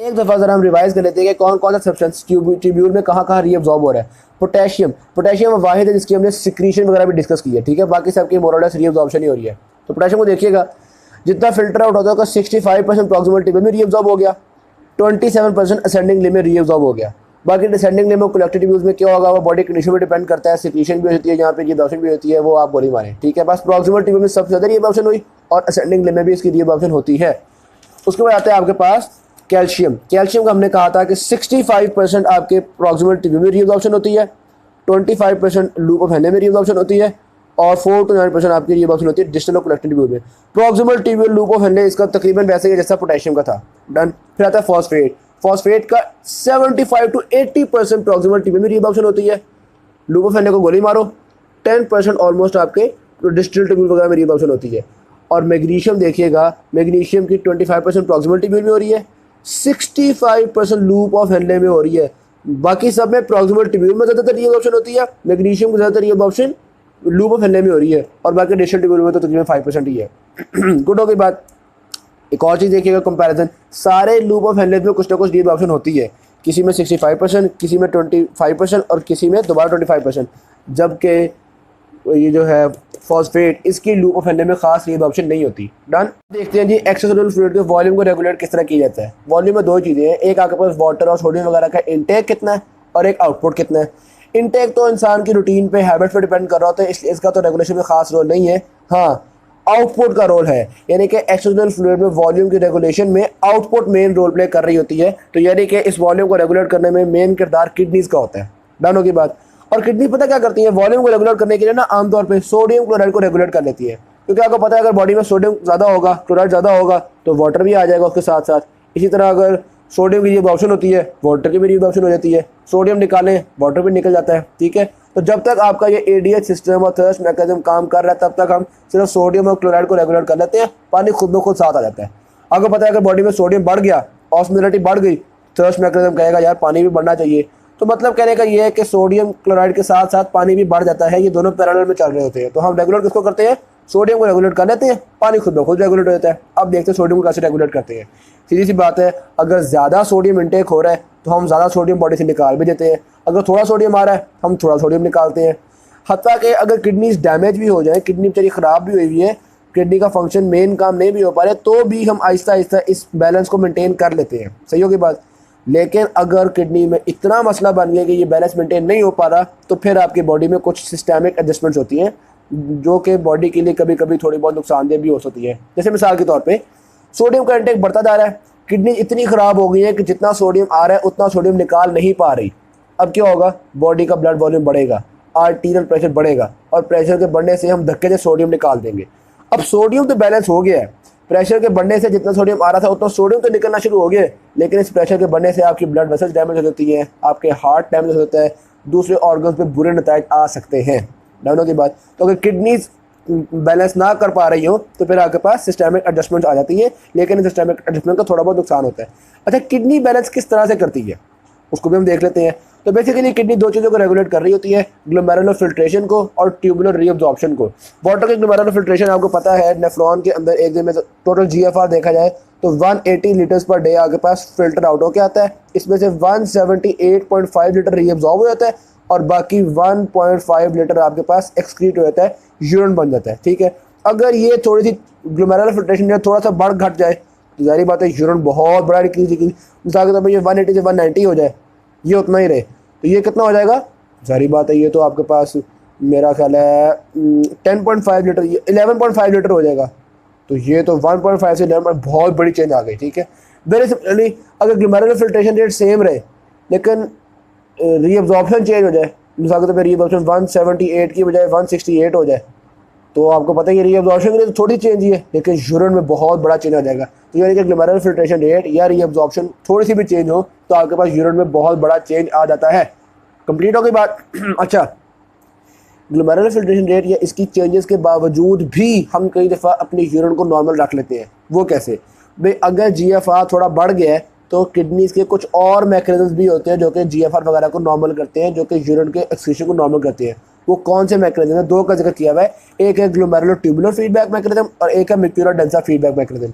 एक दफ़ा ज़रा हम रिवाइज कर लेते हैं कि कौन कौन सा सब्सटेंस ट्यूब्यूल में कहाँ कहाँ रीअब्जॉर्ब हो रहा है। पोटेशियम, पोटेशियम वाहिद है जिसकी हमने सिक्रीशन वगैरह भी डिस्कस की है, ठीक है। बाकी सबकी मोरलेस रीअब्जॉर्प्शन ही हो रही है। तो पोटेशियम को देखिएगा, जितना फिल्टर आउट होता है 65% प्रॉक्सिमल ट्यूब्यूल में रीअब्जॉर्ब हो गया, 27% असेंडिंग लिम्ब में रीअब्जॉर्ब हो गया। बाकी डिसेंडिंग लिम्ब और कलेक्टिव ट्यूब्यूल्स में क्या होगा, वो बॉडी कंडीशन पर डिपेंड करता है। सिक्रीशन भी होती है जहाँ पे रीअब्जॉर्प्शन भी होती है, वो आप गोली मारें, ठीक है। बस प्रॉक्सिमल ट्यूब्यूल में सबसे ज़्यादा रीअब्जॉर्प्शन हुई और असेंडिंग लिम्ब में भी इसकी रीअब्जॉर्प्शन होती है। उसके बाद आते हैं आपके पास कैल्शियम। कैल्शियम का हमने कहा था कि 65% आपके प्रॉक्सिमल ट्यूब्यूल में रीअब्जॉर्प्शन होती है, 25% लूप ऑफ हेनले में रीअब्जॉर्प्शन होती है और 4 to 9% आपकी रीअब्जॉर्प्शन होती है डिस्टल और कलेक्टिव ट्यूब्यूल में। Proximal tubule loop of Henle इसका तकरीबन वैसे ही जैसा पोटेशियम का था। डन। फिर आता है फॉस्फेट। फॉस्फेट का 75 to 80% प्रॉक्सिमल ट्यूब्यूल में रीअब्जॉर्प्शन होती है। लूप ऑफ हेनले को गोली मारो, 10% ऑलमोस्ट आपके डिस्टल ट्यूब्यूल वगैरह में रीअब्जॉर्प्शन होती है। और मैग्नीशियम देखिएगा, मैग्नीशियम की 25% प्रॉक्सिमल ट्यूब्यूल में हो रही है, 65% लूप ऑफ हेनले में हो रही है। बाकी सब में प्रॉक्सिमल ट्यूब्यूल में ज़्यादातर रीअब्जॉर्प्शन होती है, मैग्नीशियम की ज़्यादातर रीअब्जॉर्प्शन लूप ऑफ हेनले में हो रही है और बाकी डिस्टल ट्यूब्यूल में तो तकरीबन 5% ही है। गुड हो गई बात। एक और चीज़ देखिएगा कंपैरिजन, सारे लूप ऑफ हेनले में कुछ ना कुछ रीअब्जॉर्प्शन होती है, किसी में 65%, किसी में 25% और किसी में दोबारा 25%। जबकि ये जो है फॉस्फेट, इसकी लूप ऑफ हेनले में खास रीअब्जॉर्प्शन नहीं होती। डन। देखते हैं जी एक्स्ट्रासेलुलर फ्लूइड के वॉल्यूम को रेगुलेट किस तरह किया जाता है। वॉल्यूम में दो चीज़ें हैं, एक आपके पास वाटर और सोडियम वगैरह का इनटेक कितना है और एक आउटपुट कितना है। इनटेक तो इंसान की रूटीन पे, हैबिट पे डिपेंड कर रहा होता है, इसलिए इसका तो रेगुलेशन में खास रोल नहीं है। हाँ, आउटपुट का रोल है, यानी कि एक्स्ट्रासेलुलर फ्लूइड में वॉल्यूम की रेगुलेशन में आउटपुट मेन रोल प्ले कर रही होती है। तो यानी कि इस वॉल्यूम को रेगुलेट करने में मेन किरदार किडनीज का होता है। डन होगी बात। और किडनी पता क्या करती है, वॉल्यूम को रेगुलेट करने के लिए ना आमतौर पे सोडियम क्लोराइड को रेगुलेट कर लेती है, क्योंकि आपको पता है अगर बॉडी में सोडियम ज़्यादा होगा, क्लोराइड ज़्यादा होगा तो वाटर भी आ जाएगा उसके साथ साथ। इसी तरह अगर सोडियम की रीअब्जॉर्प्शन होती है, वाटर की भी रीअब्जॉर्प्शन हो जाती है। सोडियम निकालें, वाटर भी निकल जाता है, ठीक है। तो जब तक आपका ये एडीएच सिस्टम और थर्स्ट मैकेनिज्म काम कर रहा है, तब तक हम सिर्फ सोडियम और क्लोराइड को रेगुलेट कर लेते हैं, पानी खुद ब खुद साथ आ जाता है। आपको पता है अगर बॉडी में सोडियम बढ़ गया, ऑस्मोलरिटी बढ़ गई, थर्स्ट मैकेनिज्म कहेगा यार पानी भी बढ़ना चाहिए। तो मतलब कहने का ये है कि सोडियम क्लोराइड के साथ साथ पानी भी बढ़ जाता है, ये दोनों पैरेलल में चल रहे होते हैं। तो हम रेगुलेट किसको करते हैं, सोडियम को रेगुलेट कर लेते हैं, पानी खुद ब खुद रेगुलेट हो जाता है। अब देखते हैं सोडियम को कैसे रेगुलेट करते हैं। सीधी सी बात है, अगर ज़्यादा सोडियम इंटेक हो रहा है तो हम ज़्यादा सोडियम बॉडी से निकाल भी देते हैं, अगर थोड़ा सोडियम आ रहा है हम थोड़ा सोडियम निकालते हैं। हत्ता कि अगर किडनीज डैमेज भी हो जाए, किडनी बेचारी ख़राब भी हुई है, किडनी का फंक्शन मेन काम नहीं भी हो पा रहे, तो भी हम आहिस्ता आहिस्ता इस बैलेंस को मेंटेन कर लेते हैं। सही होगी बात। लेकिन अगर किडनी में इतना मसला बन गया कि ये बैलेंस मेंटेन नहीं हो पा रहा, तो फिर आपकी बॉडी में कुछ सिस्टमिक एडजस्टमेंट्स होती हैं जो कि बॉडी के लिए कभी कभी थोड़ी बहुत नुकसानदेह भी हो सकती है। जैसे मिसाल के तौर पे सोडियम का इंटेक बढ़ता जा रहा है, किडनी इतनी ख़राब हो गई है कि जितना सोडियम आ रहा है उतना सोडियम निकाल नहीं पा रही। अब क्या होगा, बॉडी का ब्लड वॉल्यूम बढ़ेगा, आर्टीरियल प्रेशर बढ़ेगा और प्रेशर के बढ़ने से हम धक्के से सोडियम निकाल देंगे। अब सोडियम तो बैलेंस हो गया है, प्रेशर के बढ़ने से जितना सोडियम आ रहा था उतना सोडियम तो निकलना शुरू हो गया, लेकिन इस प्रेशर के बढ़ने से आपकी ब्लड वेसल्स डैमेज हो जाती हैं, आपके हार्ट डैमेज हो जाता है, दूसरे ऑर्गन्स पे बुरे नतीजे आ सकते हैं। डाउनों की बात। तो अगर किडनीज बैलेंस ना कर पा रही हो तो फिर आपके पास सिस्टमिक एडजस्टमेंट आ जाती है, लेकिन सिस्टमिक एडजस्टमेंट का थोड़ा बहुत नुकसान होता है। अच्छा, किडनी बैलेंस किस तरह से करती है उसको भी हम देख लेते हैं। तो बेसिकली किडनी दो चीज़ों को रेगुलेट कर रही होती है, ग्लोमेरुलर फिल्ट्रेशन को और ट्यूबुलर रीअब्जॉर्प्शन को। वाटर के ग्लोमेरुलर फिल्ट्रेशन आपको पता है, नेफ्रॉन के अंदर एक दिन में टोटल जीएफआर देखा जाए तो 180 लीटर्स पर डे आपके पास फिल्टर आउट होकर आता है। इसमें से 178.5 लीटर रीअब्जॉर्ब हो जाता है और बाकी 1.5 लीटर आपके पास एक्सक्रीट हो जाता है, यूरिन बन जाता है, ठीक है। अगर ये थोड़ी सी ग्लोमेरुलर फिल्ट्रेशन थोड़ा सा बढ़ घट जाए तो जारी बात है यूरिन बहुत बड़ा डिक्रीज मिसाल के तौर पर ये 180 से 190 हो जाए, ये उतना ही रहे तो ये कितना हो जाएगा, जारी बात है ये तो आपके पास मेरा ख्याल है 10.5 लीटर, 11.5 लीटर हो जाएगा। तो ये तो 1.5 से 11 बहुत बड़ी चेंज आ गई, ठीक है। वेरी सिंपली अगर ग्लोमेरुलर फिल्ट्रेशन रेट सेम रहे लेकिन रीअब्जॉर्प्शन चेंज हो जाए, मिसाल के तौर पर रीअब्जॉर्प्शन 178 की बजाय 168 हो जाए, तो आपको पता है ये रीअब्जॉर्प्शन के लिए तो थोड़ी चेंज ही है, लेकिन यूरिन में बहुत बड़ा चेंज आ जाएगा। तो यानी कि ग्लोमेरुलर फिल्ट्रेशन रेट या रीअब्जॉर्प्शन थोड़ी सी भी चेंज हो तो आपके पास यूरिन में बहुत बड़ा चेंज आ जाता है। कंप्लीट हो गई बात। अच्छा, ग्लोमेरुलर फिल्ट्रेशन रेट या इसकी चेंजेस के बावजूद भी हम कई दफ़ा अपनी यूरिन को नॉर्मल रख लेते हैं। वो कैसे भाई, अगर जीएफआर थोड़ा बढ़ गया है तो किडनीज के कुछ और मैकेनिज्म्स भी होते हैं जो कि जीएफआर वगैरह को नॉर्मल करते हैं, जो कि यूरिन के एक्सक्रीशन को नॉर्मल करते हैं। वो कौन से मैकेनिज्म है, दो का जिक्र किया हुआ है, एक है ग्लोमेरुलर ट्यूबुलर फीडबैक मैकेनिज्म और एक है macular densa feedback mechanism.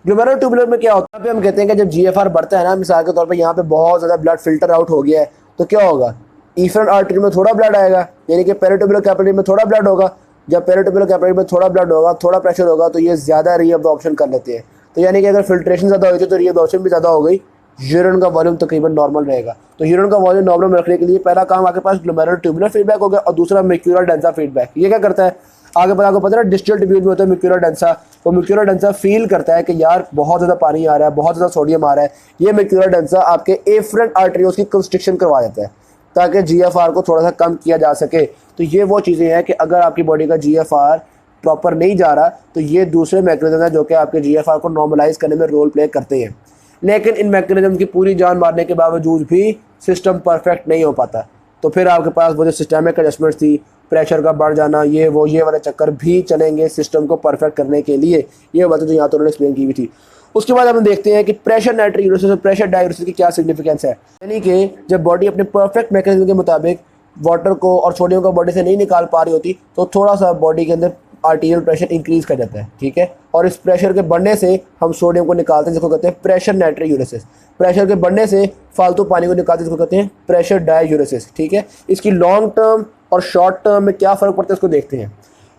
Glomerular tubular में क्या होता है, यहाँ पे हम कहते हैं कि जब जीएफआर बढ़ता है ना, मिसाल के तौर पे यहाँ पे बहुत ज़्यादा ब्लड फिल्टर आउट हो गया है, तो क्या होगा, इफरेंट आर्टरी में थोड़ा ब्लड आएगा, यानी कि पेरिटोबुलर कैपिलरी में थोड़ा ब्लड होगा। जब पेरिटोबुलर कैपिलरी में थोड़ा ब्लड होगा, थोड़ा प्रेशर होगा, तो ये ज़्यादा रीअब्जॉर्प्शन कर लेते हैं। तो यानी कि अगर फिल्ट्रेशन ज़्यादा हुई थी तो रीअब्जॉर्प्शन भी ज़्यादा हो गई, यूरिन का वॉल्यूम तकरीबन नॉर्मल रहेगा। तो यूरिन का वॉल्यूम नॉर्मल रखने के लिए पहला काम आपके पास ग्लोमेरुलर ट्यूबुलर फीडबैक हो गया, और दूसरा मैक्यूलर डेंसा फीडबैक। ये क्या करता है, आगे पर आपको पता है डिस्टल ट्यूब्यूल में होता है मैक्यूलर डेंसा, वो मैक्यूलर डेंसा फील करता है कि यार बहुत ज़्यादा पानी आ रहा है, बहुत ज़्यादा सोडियम आ रहा है। ये मैक्यूलर डेंसा आपके एफरेंट आर्टरियोज की कंस्ट्रिक्शन करवा देता है ताकि जीएफआर को थोड़ा सा कम किया जा सके। तो ये वो चीज़ें हैं कि अगर आपकी बॉडी का जीएफआर प्रॉपर नहीं जा रहा तो ये दूसरे मैकेनिज्म हैं जो कि आपके जीएफआर को नॉर्मलाइज करने में रोल प्ले करते हैं। लेकिन इन मैकेनिज्म की पूरी जान मारने के बावजूद भी सिस्टम परफेक्ट नहीं हो पाता। तो फिर आपके पास वो जो सिस्टमिक एडजस्टमेंट थी, प्रेशर का बढ़ जाना, ये वाले चक्कर भी चलेंगे सिस्टम को परफेक्ट करने के लिए। ये बातें तो यहाँ तो उन्होंने एक्सप्लेन की हुई थी। उसके बाद हम देखते हैं कि प्रेशर नाइट्रिक यूरेसिस और प्रेशर डायूरेसिस की क्या सिग्निफिकेंस है। यानी कि जब बॉडी अपने परफेक्ट मैकेनिज्म के मुताबिक वाटर को और सोडियम को बॉडी से नहीं निकाल पा रही होती, तो थोड़ा सा बॉडी के अंदर आर्टीरियल प्रेशर इंक्रीज कर जाता है, ठीक है। और इस प्रेशर के बढ़ने से हम सोडियम को निकालते हैं, जिसको कहते हैं प्रेशर नाइट्रिक यूरेसिस। प्रेशर के बढ़ने से फालतू पानी को निकालते हैं, जिसको कहते हैं प्रेशर डायूरेसिस, ठीक है। इसकी लॉन्ग टर्म और शॉर्ट टर्म में क्या फ़र्क पड़ता है, इसको देखते हैं।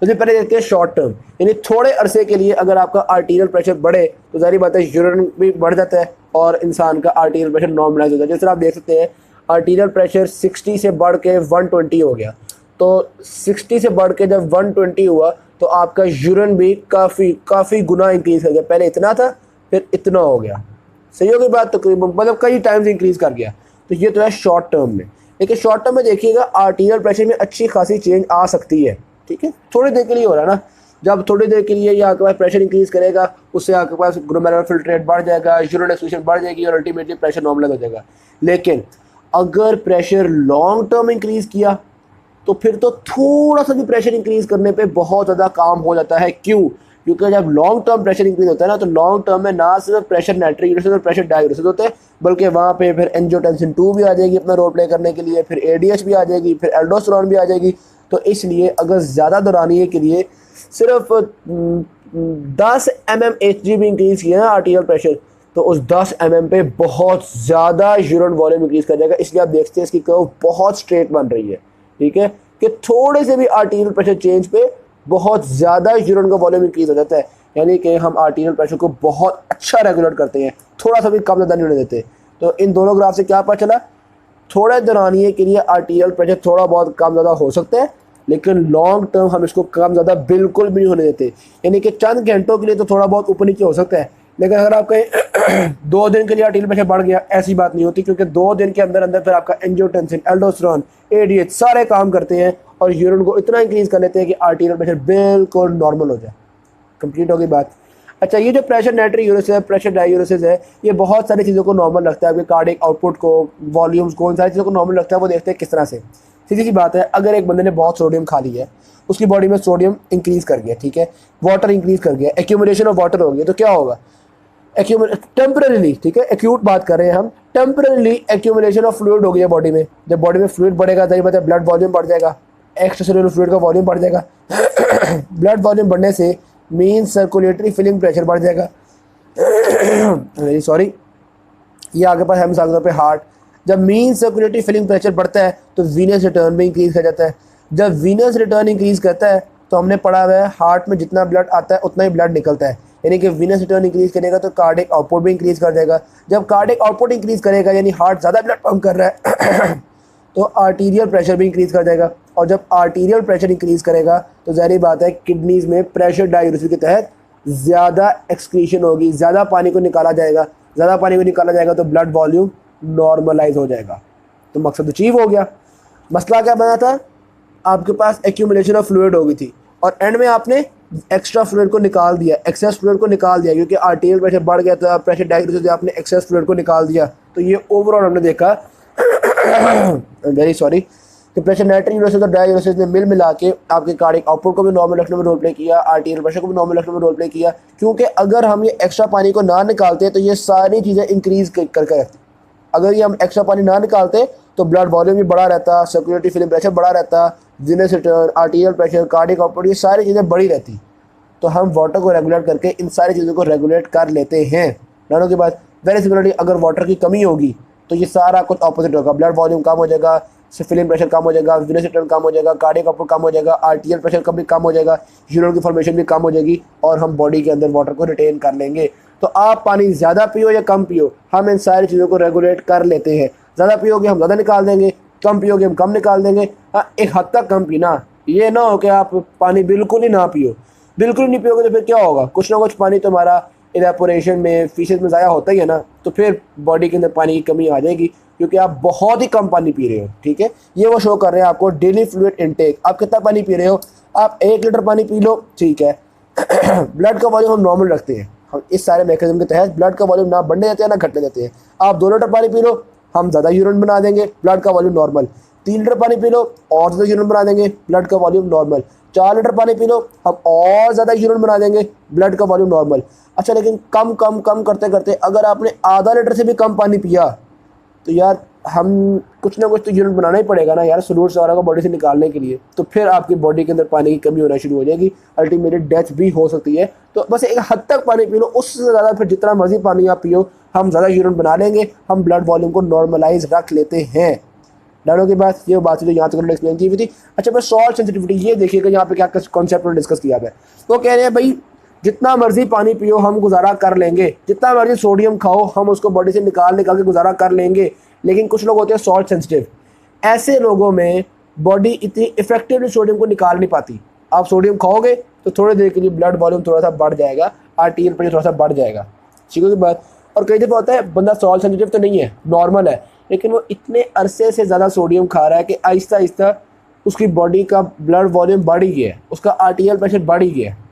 सबसे पहले देखते हैं शॉर्ट टर्म, यानी थोड़े अरसे के लिए अगर आपका आर्टीरियल प्रेशर बढ़े तो जाहिर बात है यूरिन भी बढ़ जाता है और इंसान का आर्टीरियल प्रेशर नॉर्मलाइज हो जाता है। जिस तरह आप देख सकते हैं आर्टीरियल प्रेशर 60 से बढ़ के 120 हो गया, तो 60 से बढ़ के जब 120 हुआ तो आपका यूरिन भी काफ़ी गुना इंक्रीज़ कर गया। पहले इतना था, फिर इतना हो गया, सही हो गई बात, तकरीबन मतलब कई टाइम्स इंक्रीज़ कर गया। तो ये तो है शॉर्ट टर्म में। लेकिन शॉर्ट टर्म में देखिएगा आर्टीरियल प्रेशर में अच्छी खासी चेंज आ सकती है, ठीक है। थोड़ी देर के लिए हो रहा है ना, जब थोड़ी देर के लिए ये आपके पास प्रेशर इंक्रीज़ करेगा, उससे आपके पास ग्लोमेरुलर फिल्ट्रेट बढ़ जाएगा, यूरिन एक्सक्रीशन बढ़ जाएगी और अल्टीमेटली प्रेशर नॉर्मल हो जाएगा। लेकिन अगर प्रेशर लॉन्ग टर्म इंक्रीज़ किया तो फिर तो थोड़ा सा भी प्रेशर इंक्रीज़ करने पे बहुत ज़्यादा काम हो जाता है। क्यों? क्योंकि जब लॉन्ग टर्म प्रेशर इंक्रीज होता है ना, तो लॉन्ग टर्म में ना सिर्फ प्रेशर नाइट्रिक यूरेसिस और प्रेशर डायूरेसिस होते हैं, बल्कि वहाँ पे फिर एंजियोटेंसिन 2 भी आ जाएगी अपना रोल प्ले करने के लिए, फिर एडीएच भी आ जाएगी, फिर एल्डोस्टेरोन भी आ जाएगी। तो इसलिए अगर ज़्यादा दौरानिए के लिए सिर्फ 10 mm Hg भी इंक्रीज़ किया ना आर्टीरियल प्रेशर, तो उस 10 mm पे बहुत ज़्यादा यूरिन वॉल्यूम इंक्रीज़ कर जाएगा। इसलिए आप देखते हैं इसकी कर्व बहुत स्ट्रेट बन रही है, ठीक है, कि थोड़े से भी आर्टीरियल प्रेशर चेंज पे बहुत ज़्यादा यूरिन का वॉल्यूम इंक्रीज हो जाता है। यानी कि हम आर्टीरियल प्रेशर को बहुत अच्छा रेगुलेट करते हैं, थोड़ा सा भी कम ज़्यादा नहीं होने देते। तो इन दोनों ग्राफ से क्या पता चला, थोड़े दौरानिए के लिए आर्टीरियल प्रेशर थोड़ा बहुत कम ज़्यादा हो सकता है, लेकिन लॉन्ग टर्म हम इसको कम ज़्यादा बिल्कुल भी नहीं होने देते। यानी कि चंद घंटों के लिए तो थोड़ा बहुत ऊपर नीचे हो सकता है, लेकिन अगर आप कहीं 2 दिन के लिए आर्टीरियल प्रेशर बढ़ गया, ऐसी बात नहीं होती, क्योंकि 2 दिन के अंदर अंदर फिर आपका एंजियोटेंसिन, एल्डोस्टेरोन, एडीएच सारे काम करते हैं और यूरिन को इतना इंक्रीज कर लेते हैं कि आर्टीरियल प्रेशर बिल्कुल नॉर्मल हो जाए। कंप्लीट हो गई बात। अच्छा, ये जो प्रेशर नाइट्रिक यूरेसिस है, प्रेशर डायूरेसिस है, ये बहुत सारी चीज़ों को नॉर्मल रखता है। आपके कार्डिक आउटपुट को, वॉल्यूम्स को, इन सारी चीज़ों को नॉर्मल रखता है। वो देखते हैं किस तरह से। सीधी सी बात है, अगर एक बंदे ने बहुत सोडियम खा लिया है, उसकी बॉडी में सोडियम इंक्रीज कर गया, ठीक है, वाटर इंक्रीज कर गया, एक्यूमुलेशन ऑफ वाटर हो गया, तो क्या होगा, टेम्पररीली, ठीक है, एक्यूट बात कर रहे हैं हम, टेम्पररीली एक्यूमुलेशन ऑफ फ्लूइड हो गया बॉडी में। जब बॉडी में फ्लूइड बढ़ेगा तो ये मतलब ब्लड वॉल्यूम बढ़ जाएगा, एक्स्ट्रा सेलुलर फ्लूइड का वॉल्यूम बढ़ जाएगा। ब्लड वॉल्यूम बढ़ने से मीन सर्कुलेटरी फिलिंग प्रेशर बढ़ जाएगा। वेरी सॉरी, ये आगे पास है मिसाल के तौर पे हार्ट। जब मीन सर्कुलेटरी फिलिंग प्रेशर बढ़ता है तो वीनस रिटर्न भी इंक्रीज कर जाता है। जब वीनस रिटर्न इंक्रीज करता है तो हमने पढ़ा हुआ है हार्ट में जितना ब्लड आता है उतना ही ब्लड निकलता है, यानी कि वीनस रिटर्न इंक्रीज करेगा तो कार्डिक आउटपुट भी इंक्रीज कर जाएगा। जब कार्डिक आउटपुट इंक्रीज करेगा यानी हार्ट ज़्यादा ब्लड पंप कर रहा है तो आर्टीरियल प्रेशर भी इंक्रीज कर जाएगा, और जब आर्टीरियल प्रेशर इंक्रीज करेगा तो ज़ाहिर बात है किडनीज़ में प्रेशर डायूरेसिस के तहत ज़्यादा एक्सक्रीशन होगी, ज़्यादा पानी को निकाला जाएगा। ज़्यादा पानी को निकाला जाएगा तो ब्लड वॉल्यूम नॉर्मलाइज हो जाएगा। तो मकसद अचीव हो गया। मसला क्या बना था, आपके पास एक्यूमुलेशन ऑफ फ्लूइड हो गई थी और एंड में आपने एक्स्ट्रा फ्लूइड को निकाल दिया, एक्सेस फ्लूइड को निकाल दिया, क्योंकि आर्टीरियल प्रेशर बढ़ गया था, प्रेशर डायूरेसिस से आपने एक्सेस फ्लूइड को निकाल दिया। तो ये ओवरऑल हमने देखा वेरी सॉरी कि प्रेशर नाइट्रिक यूरेसिस और डायूरेसिस ने मिला के आपके कार्डिक आउटपुट को भी नॉर्मल रखने में रोल प्ले किया, आर्टीरियल प्रेशर को भी नॉर्मल रखने में रोल प्ले किया। क्योंकि अगर हम ये एक्स्ट्रा पानी को ना निकालते तो ये सारी चीज़ें इंक्रीज करके रखती। अगर ये हम एक्स्ट्रा पानी ना निकालते तो ब्लड वॉल्यूम भी बढ़ा रहता, सर्कुलेटरी फिलिंग प्रेशर बढ़ा रहता, venous return, arterial pressure, cardiac output, ये सारी चीज़ें बढ़ी रहती। तो हम वाटर को रेगुलेट करके इन सारी चीज़ों को रेगुलेट कर लेते हैं। डालो के बाद वेरी सिमिलरली अगर वाटर की कमी होगी तो ये सारा कुछ ऑपोजिट होगा, ब्लड वॉल्यूम कम हो जाएगा, फिलिंग प्रेशर कम हो जाएगा, वेनस रिटर्न कम हो जाएगा, कार्डियक आउटपुट कम हो जाएगा, आर्टीरियल प्रेशर कभी कम हो जाएगा, यूरिन की फॉर्मेशन भी कम हो जाएगी और हम बॉडी के अंदर वाटर को रिटेन कर लेंगे। तो आप पानी ज़्यादा पियो या कम पियो, हम इन सारी चीज़ों को रेगुलेट कर लेते हैं। ज़्यादा पियोगे हम ज़्यादा निकाल देंगे, कम पियोगे हम कम निकाल देंगे। हाँ, एक हद तक कम पीना, ये ना हो कि आप पानी बिल्कुल ही ना पियो। बिल्कुल नहीं पियोगे तो फिर क्या होगा, कुछ ना कुछ पानी तुम्हारा इवेपोरेशन में फिशेज में ज़ाया होता ही है ना, तो फिर बॉडी के अंदर पानी की कमी आ जाएगी क्योंकि आप बहुत ही कम पानी पी रहे हो। ठीक है, ये वो शो कर रहे हैं आपको डेली फ्लूइड इनटेक, आप कितना पानी पी रहे हो। आप 1 लीटर पानी पी लो, ठीक है। ब्लड का वॉल्यूम हम नॉर्मल रखते हैं, हम इस सारे मैकेनिज्म के तहत ब्लड का वॉल्यूम ना बढ़ने देते हैं ना घटने देते हैं। आप 2 लीटर पानी पी लो, हम ज़्यादा यूरिन बना देंगे, ब्लड का वॉल्यूम नॉर्मल। 3 लीटर पानी पी लो और ज़्यादा यूरिन बना देंगे, ब्लड का वॉल्यूम नॉर्मल। 4 लीटर पानी पी लो, हम और ज़्यादा यूरिन बना देंगे, ब्लड का वॉल्यूम नॉर्मल। अच्छा, लेकिन कम कम कम करते करते अगर आपने आधा लीटर से भी कम पानी पिया तो यार हम कुछ ना कुछ तो यूनिट बनाना ही पड़ेगा ना यार, सोल्यूट्स वगैरह को बॉडी से निकालने के लिए। तो फिर आपकी बॉडी के अंदर पानी की कमी होना शुरू हो जाएगी, अल्टीमेटली डेथ भी हो सकती है। तो बस एक हद तक पानी पी लो, उससे ज़्यादा फिर जितना मर्जी पानी आप पियो, हम ज़्यादा यूरिन बना लेंगे, हम ब्लड वॉल्यूम को नॉर्मलाइज रख लेते हैं। डालो के बाद ये बात जो यहाँ तक उन्होंने एक्सप्लेन की हुई थी। अच्छा, बस सॉल्ट सेंसिटिविटी ये देखिएगा यहाँ पे क्या कॉन्सेप्ट डिस्कस किया है। तो कह रहे हैं भाई जितना मर्जी पानी पियो हम गुजारा कर लेंगे, जितना मर्जी सोडियम खाओ हम उसको बॉडी से निकाल के गुजारा कर लेंगे। लेकिन कुछ लोग होते हैं सॉल्ट सेंसिटिव, ऐसे लोगों में बॉडी इतनी इफेक्टिवली सोडियम को निकाल नहीं पाती। आप सोडियम खाओगे तो थोड़ी देर के लिए ब्लड वॉल्यूम थोड़ा सा बढ़ जाएगा, आरटीएल प्रेशर थोड़ा सा बढ़ जाएगा, ठीक है बात। और कई दफ़ा होता है बंदा सॉल्ट सेंसिटिव तो नहीं है, नॉर्मल है, लेकिन वो इतने अरसे से ज़्यादा सोडियम खा रहा है कि आहिस्ता आहिस्ता उसकी बॉडी का ब्लड वॉल्यूम बढ़ ही गया है, उसका आरटीएल प्रेशर बढ़ ही गया है।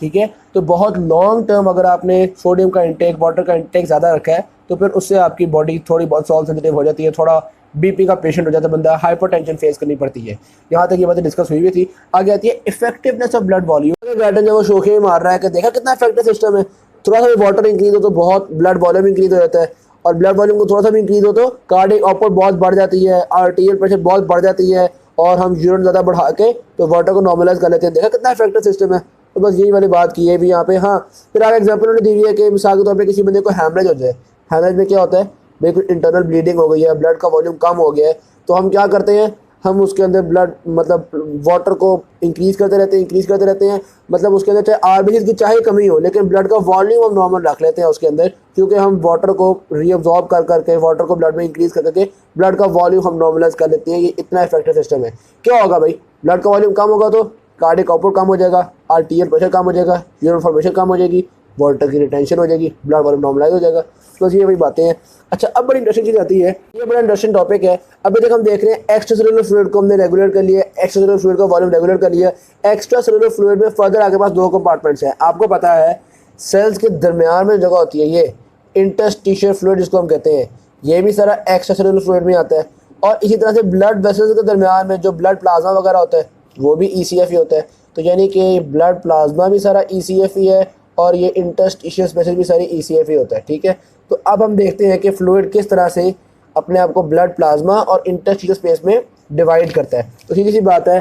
ठीक है, तो बहुत लॉन्ग टर्म अगर आपने सोडियम का इंटेक, वाटर का इंटेक ज़्यादा रखा है तो फिर उससे आपकी बॉडी थोड़ी बहुत सॉल्ट सेंसिटिव हो जाती है, थोड़ा बीपी का पेशेंट हो जाता है बंदा, हाइपरटेंशन फेस करनी पड़ती है। यहाँ तक ये बातें डिस्कस हुई थी। आगे आती है effectiveness of blood volume. Garden जब वो शोखे में मार रहा है कि देखा कितना इफेक्टिव सिस्टम है, थोड़ा सा भी वाटर इंक्रीज हो तो बहुत ब्लड वॉल्यूम इंक्रीज हो जाता है, और ब्लड वॉल्यूम को थोड़ा सा भी इंक्रीज हो तो कार्डियक आउटपुट बहुत बढ़ जाती है, आर्टीरियल प्रेशर बहुत बढ़ जाती है, और हम यूरिन ज़्यादा बढ़ा के तो वाटर को नॉर्मलाइज कर लेते हैं। देखा कितना इफेक्टिव सिस्टम है। तो बस यही वाली बात की है भी यहाँ पे। हाँ, फिर आगे एग्जाम्पल उन्होंने दी हुई है कि मिसाल के तौर पे किसी बंदे को हैमरेज हो जाए। हैमरेज में क्या होता है, बिल्कुल इंटरनल ब्लीडिंग हो गई है, ब्लड का वॉल्यूम कम हो गया है, तो हम क्या करते हैं, हम उसके अंदर ब्लड मतलब वाटर को इंक्रीज़ करते रहते हैं, मतलब उसके अंदर चाहे आरबीसी की चाहे कमी हो लेकिन ब्लड का वॉल्यूम हम नॉर्मल रख लेते हैं उसके अंदर, क्योंकि हम वाटर को रीअब्जॉर्ब कर करके वाटर को ब्लड में इंक्रीज़ कर करके ब्लड का वॉल्यूम हम नॉर्मलाइज कर लेते हैं। ये इतना इफेक्टिव सिस्टम है। क्या होगा भाई, ब्लड का वॉल्यूम कम होगा तो कार्डियक आउटपुट कम हो जाएगा, आरटीएल प्रेशर कम हो जाएगा, यूरिन फॉर्मेशन कम हो जाएगी, वाटर की रिटेंशन हो जाएगी, ब्लड वॉल्यूम नॉर्मलाइज हो जाएगा। तो ये वही बातें हैं। अच्छा, अब बड़ी इंटरेस्टिंग चीज़ आती है, ये बड़ा इंटरेस्टिंग टॉपिक है। अभी तक हम देख रहे हैं एक्स्ट्रा सेलुलर फ्लूइड को हमने रेगुलेट कर लिया, एक्स्ट्रा सेलुलर फ्लूइड का वॉल्यूम रेगुलेट कर लिया। एक्स्ट्रा सेलुलर फ्लूइड में फर्दर आपके पास 2 कंपार्टमेंट्स हैं। आपको पता है सेल्स के दरमियान में जगह होती है, ये इंटरस्टिशियल फ्लूइड जिसको हम कहते हैं, ये भी सारा एक्स्ट्रा सेलुलर फ्लूइड में आता है। और इसी तरह से ब्लड वेसल्स के दरमियान में जो ब्लड प्लाज्मा वगैरह होता है वो भी ECF ही होता है। तो यानी कि ब्लड प्लाज्मा भी सारा ECF ही है और ये इंटरस्टिशियल स्पेसेस भी सारी ECF ही होता है। ठीक है, तो अब हम देखते हैं कि फ्लूइड किस तरह से अपने आप को ब्लड प्लाज्मा और इंटरस्टिशियल स्पेस में डिवाइड करता है। तो सीधी सी बात है,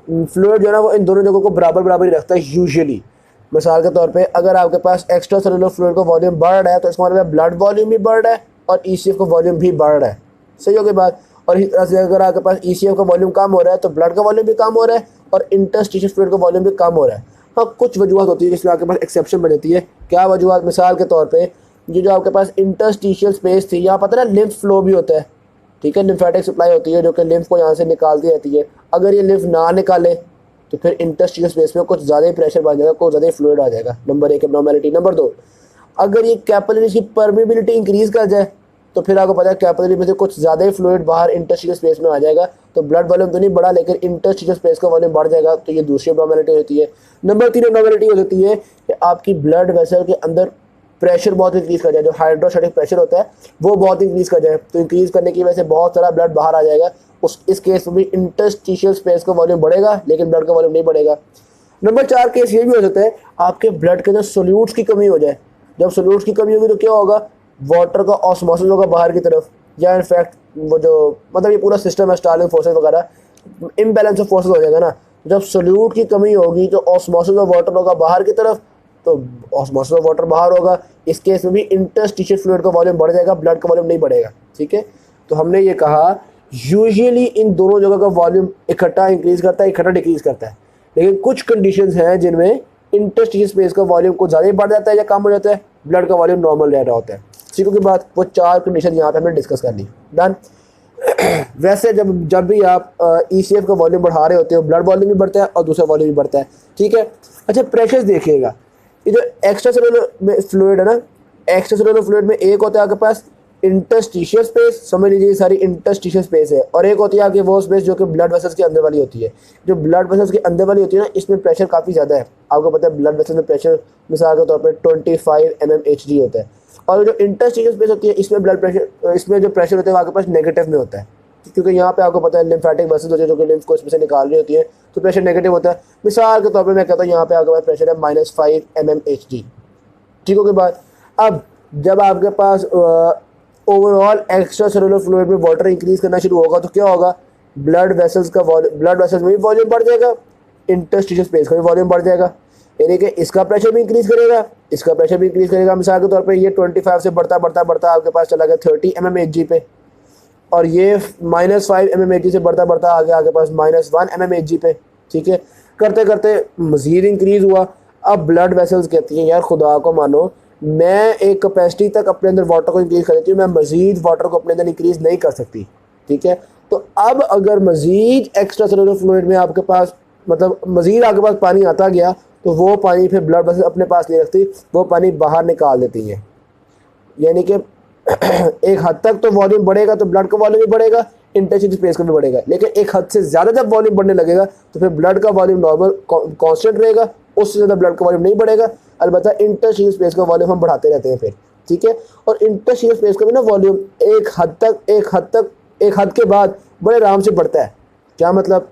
फ्लूइड जो है ना वो इन दोनों जगहों को बराबर बराबर ही रखता है यूजुअली। मिसाल के तौर पे अगर आपके पास एक्स्ट्रा सेलुलर फ्लूइड का वॉल्यूम बढ़ रहा है तो इसका मतलब ब्लड वॉल्यूम भी बढ़ रहा है और ECF का वॉल्यूम भी बढ़ रहा है। सही हो गई बात। और इस तरह से अगर आपके पास ECF का वॉल्यूम कम हो रहा है तो ब्लड का वॉल्यूम भी कम हो रहा है और इंटरस्टिशियल फ्लूइड का वॉल्यूम भी कम हो रहा है। हाँ, कुछ वजूहत होती है जिसमें आपके पास एक्सेप्शन बन जाती है। क्या वजूहत, मिसाल के तौर पे ये जो आपके पास इंटरस्टिशियल स्पेस थी, यहाँ पता है ना लिम्फ फ्लो भी होता है। ठीक है, लिम्फेटिक सप्लाई होती है जो कि लिम्फ को यहाँ से निकालती रहती है। अगर ये लिम्फ ना निकाले तो फिर इंटरस्टिशियल स्पेस में कुछ ज़्यादा ही प्रेशर बन जाएगा, कुछ ज़्यादा ही फ्लूइड आ जाएगा। नंबर 1 एब्नॉर्मैलिटी। नंबर 2, अगर ये कैपिलरीज की परमेबिलिटी इंक्रीज़ कर जाए तो फिर आपको पता है कैपिलरी में से कुछ ज़्यादा ही फ्लूइड बाहर इंटरस्टिशियल स्पेस में आ जाएगा, तो ब्लड वॉल्यूम तो नहीं बढ़ा लेकिन इंटरस्टिशियल स्पेस का वॉल्यूम बढ़ जाएगा, तो ये दूसरी एब्नॉर्मैलिटी होती है। नंबर 3 एब्नॉर्मैलिटी हो जाती है कि आपकी ब्लड वेसल के अंदर प्रेशर बहुत इंक्रीज़ कर जाए, जो हाइड्रोस्टैटिक प्रेशर होता है वो बहुत इंक्रीज़ कर जाए, तो इंक्रीज़ करने की वजह से बहुत सारा ब्लड बाहर आ जाएगा। इस केस में भी इंटरस्टिशियल स्पेस का वॉल्यूम बढ़ेगा लेकिन ब्लड का वॉल्यूम नहीं बढ़ेगा। नंबर 4 केस ये भी हो सकता है आपके ब्लड के अंदर सोल्यूट्स की कमी हो जाए। जब सोल्यूट्स की कमी होगी तो क्या होगा, वाटर का ऑस्मोसिस होगा बाहर की तरफ, या इनफैक्ट वो जो मतलब ये पूरा सिस्टम है स्टार्लिंग फोर्सेस वगैरह, इम्बैलेंस ऑफ फोर्सेस हो जाएगा ना, जब सोल्यूट की कमी होगी तो ऑस्मोसिस ऑफ वाटर होगा बाहर की तरफ, तो ऑस्मोसिस ऑफ वाटर बाहर होगा, इस केस में भी इंटरस्टिशियल फ्लूइड का वॉल्यूम बढ़ जाएगा, ब्लड का वॉल्यूम नहीं बढ़ेगा। ठीक है, तो हमने ये कहा यूजुअली इन दोनों जगह का वॉल्यूम इकट्ठा इंक्रीज करता है, इकट्ठा डिक्रीज करता है, लेकिन कुछ कंडीशंस हैं जिनमें इंटरस्टिशियल स्पेस का वॉल्यूम को ज़्यादा बढ़ जाता है या कम हो जाता है, ब्लड का वॉल्यूम नॉर्मल रह रहा होता है। ठीक है, बाद वो 4 कंडीशन यहाँ पे हमने डिस्कस कर ली। डन। वैसे जब भी आप ECF का वॉल्यूम बढ़ा रहे होते हो, ब्लड वॉल्यूम भी बढ़ता है और दूसरा वॉल्यूम भी बढ़ता है। ठीक है, अच्छा प्रेशर्स देखिएगा, ये जो एक्स्ट्रा सेलुलर में फ्लूइड है ना, एक्स्ट्रा सेलुलर फ्लूइड में एक होता है आपके पास इंटरस्टिशियल स्पेस, समझ लीजिए सारी इंटरस्टिशियल स्पेस है, और एक होती है आपकी वो स्पेस जो कि ब्लड वेसल्स के अंदर वाली होती है। जो ब्लड वेसल्स के अंदर वाली होती है ना, इसमें प्रेशर काफ़ी ज़्यादा है। आपको पता है ब्लड वेसल्स में प्रेशर मिसाल के तौर पर 25 mmHg होता है, और जो इंटरस्टिशियल स्पेस होती है इसमें ब्लड प्रेशर, इसमें जो प्रेशर होता है वो आपके पास नेगेटिव में होता है, क्योंकि यहाँ पे आपको पता है लिम्फेटिक वेसल्स होती है जो कि लिम्फ को इसमें से निकाल रही होती है, तो प्रेशर नेगेटिव होता है। मिसाल के तौर पर मैं कहता हूँ यहाँ पे आपके पास प्रेशर है -5 mmHg। ठीक है, बाद अब जब आपके पास ओवरऑल एक्स्ट्रा सेलुलर फ्लूइड में वाटर इंक्रीज करना शुरू होगा तो क्या होगा, ब्लड वेसल्स में भी वॉल्यूम बढ़ जाएगा, इंटरस्टिशियल स्पेस का भी वॉल्यूम बढ़ जाएगा, यानी कि इसका प्रेशर भी इंक्रीज करेगा, इसका प्रेशर भी इंक्रीज करेगा। मिसाल के तौर पे ये 25 से बढ़ता आपके पास चला गया 30 mmHg पे, और ये -5 mmHg से बढ़ता आ गया आपके पास -1 mmHg पे। ठीक है, करते करते मज़ीद इंक्रीज़ हुआ। अब ब्लड वेसल्स कहती हैं यार खुदा को मानो, मैं एक कैपेसिटी तक अपने अंदर वाटर को इंक्रीज़ कर देती हूँ, मैं मज़ीद वाटर को अपने अंदर इंक्रीज़ नहीं कर सकती। ठीक है, तो अब अगर मज़ीद एक्स्ट्रा सेलुलर फ्लूइड में आपके पास मतलब मज़ीद आपके पास पानी आता गया तो वो पानी फिर ब्लड वेसल्स अपने पास नहीं रखती, वो पानी बाहर निकाल देती हैं। यानी कि एक हद तक तो वॉल्यूम बढ़ेगा तो ब्लड का वॉल्यूम भी बढ़ेगा, इंटरस्टिशियल स्पेस का भी बढ़ेगा, लेकिन एक हद से ज़्यादा जब वॉल्यूम बढ़ने लगेगा तो फिर ब्लड का वॉल्यूम नॉर्मल कांस्टेंट रहेगा, उससे ज़्यादा ब्लड का वॉल्यूम नहीं बढ़ेगा। अलबत्ता इंटरस्टिशियल स्पेस का वॉल्यूम हम बढ़ाते रहते हैं फिर। ठीक है, और इंटरस्टिशियल स्पेस का भी ना वॉल्यूम एक हद के बाद बड़े आराम से बढ़ता है। क्या मतलब,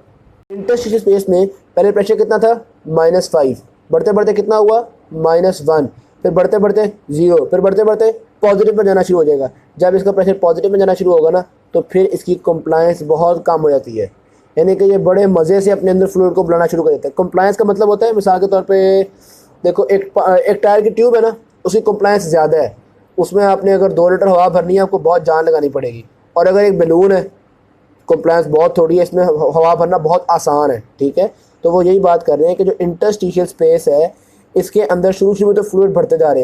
इंटरस्टिशियल स्पेस में पहले प्रेशर कितना था -5, बढ़ते बढ़ते कितना हुआ -1, फिर बढ़ते बढ़ते 0, फिर बढ़ते बढ़ते पॉजिटिव में जाना शुरू हो जाएगा। जब इसका प्रेशर पॉजिटिव में जाना शुरू होगा ना तो फिर इसकी कंप्लायंस बहुत कम हो जाती है, यानी कि ये बड़े मज़े से अपने अंदर फ्लूइड को बुलाना शुरू कर देता है। कंप्लायंस का मतलब होता है, मिसाल के तौर पे देखो एक टायर की ट्यूब है ना, उसकी कंप्लायंस ज़्यादा है, उसमें आपने अगर 2 लीटर हवा भरनी है आपको बहुत जान लगानी पड़ेगी, और अगर एक बैलून है कंप्लायंस बहुत थोड़ी है, इसमें हवा भरना बहुत आसान है। ठीक है, तो वो यही बात कर रहे हैं कि जो इंटरस्टिशियल स्पेस है इसके अंदर शुरू में तो फ्लूइड भरते जा रहे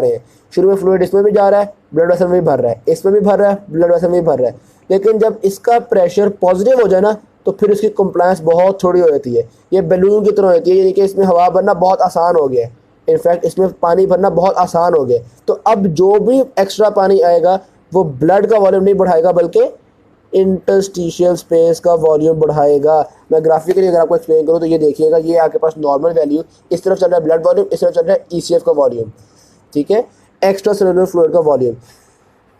हैं। शुरू में फ्लूइड इसमें भी जा रहा है, ब्लड वेसल में भी भर रहा है, इसमें भी भर रहा है, ब्लड वेसल में भी भर रहा है, लेकिन जब इसका प्रेशर पॉजिटिव हो जाए ना तो फिर उसकी कंप्लायंस बहुत थोड़ी हो जाती है, ये बैलून की तरह होती है, यानी कि इसमें हवा भरना बहुत आसान हो गया है, इनफैक्ट इसमें पानी भरना बहुत आसान हो गया। तो अब जो भी एक्स्ट्रा पानी आएगा वो ब्लड का वॉल्यूम नहीं बढ़ाएगा बल्कि इंटरस्टिशियल स्पेस का वॉल्यूम बढ़ाएगा। मैं ग्राफिकली अगर आपको एक्सप्लेन करूँ तो ये देखिएगा, ये आपके पास नॉर्मल वैल्यू, इस तरफ चल रहा है ब्लड वॉल्यूम, इस तरफ चल रहा है ECF का वॉल्यूम। ठीक है, एक्स्ट्रा सेलुलर फ्लूइड का वॉल्यूम,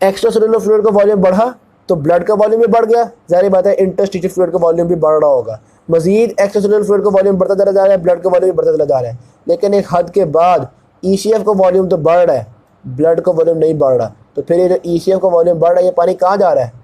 एक्स्ट्रा सेलुलर फ्लूइड का वॉल्यूम बढ़ा तो ब्लड का वॉल्यूम भी बढ़ गया, जाहिर बात है इंटरस्टिशियल फ्लूइड का वॉल्यूम भी बढ़ रहा होगा। मजीद एक्स्ट्रा सेलुलर फ्लूइड का वॉल्यूम बढ़ता चला जा रहा है, ब्लड का वॉल्यूम भी बढ़ता चला जा रहा है, लेकिन एक हद के बाद ECF का वॉल्यूम तो बढ़ रहा है, ब्लड का वॉल्यूम नहीं बढ़ रहा। तो फिर ये जो ECF का वॉल्यूम बढ़ रहा है, ये पानी कहाँ जा रहा है,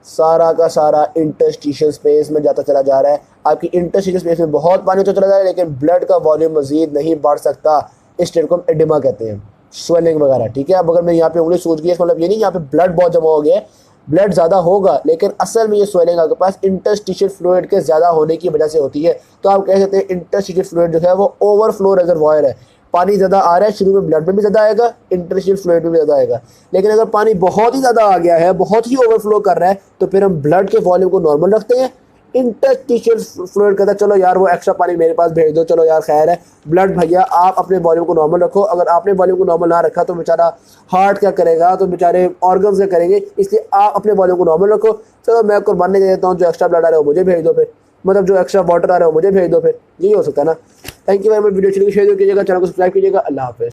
सारा का सारा इंटरस्टिशियल स्पेस में जाता चला जा रहा है। आपकी इंटरस्टिशियल स्पेस में बहुत पानी तो चला जा रहा है, लेकिन ब्लड का वॉल्यूम मजीद नहीं बढ़ सकता। इस स्टेट को हम एडिमा कहते हैं, स्वेलिंग वगैरह। ठीक है, अब अगर मैं यहाँ पे उंगली सूझ गई, मतलब ये नहीं यहाँ पे ब्लड बहुत जमा हो गया है, ब्लड ज़्यादा होगा, लेकिन असल में ये स्वेलिंग आपके पास इंटरस्टिशियल फ्लूइड के ज़्यादा होने की वजह से होती है। तो आप कह सकते हैं इंटरस्टिशियल फ्लूइड जो है वो ओवरफ्लो रिजर्वॉयर है, पानी ज़्यादा आ रहा है, शुरू में ब्लड में भी ज़्यादा आएगा, इंटरस्टिशियल फ्लूइड में भी ज़्यादा आएगा। लेकिन अगर पानी बहुत ही ज़्यादा आ गया है, बहुत ही ओवरफ्लो कर रहा है, तो फिर हम ब्लड के वॉल्यूम को नॉर्मल रखते हैं। इंटरस्टिशियल फ्लूइड कहता है चलो यार वो एक्स्ट्रा पानी मेरे पास भेज दो, चलो यार खैर है, ब्लड भैया आप अपने वॉल्यूम को नॉर्मल रखो। अगर आपने वॉल्यूम को नॉर्मल ना रखा तो बेचारा हार्ट क्या करेगा, तो बेचारे ऑर्गन्स क्या करेंगे, इसलिए आप अपने वॉल्यूम को नॉर्मल रखो। चलो मैं कुर्बान दे देता हूँ, जो एक्स्ट्रा ब्लड आ रहा है वो मुझे भेज दो, फिर मतलब जो एक्स्ट्रा वाटर आ रहा है वो मुझे भेज दो, फिर यही हो सकता है ना। Thank you very much, video अच्छी लगी शेयर कीजिएगा, चैनल को सब्सक्राइब कीजिएगा। अल्लाह हाफ़िज़।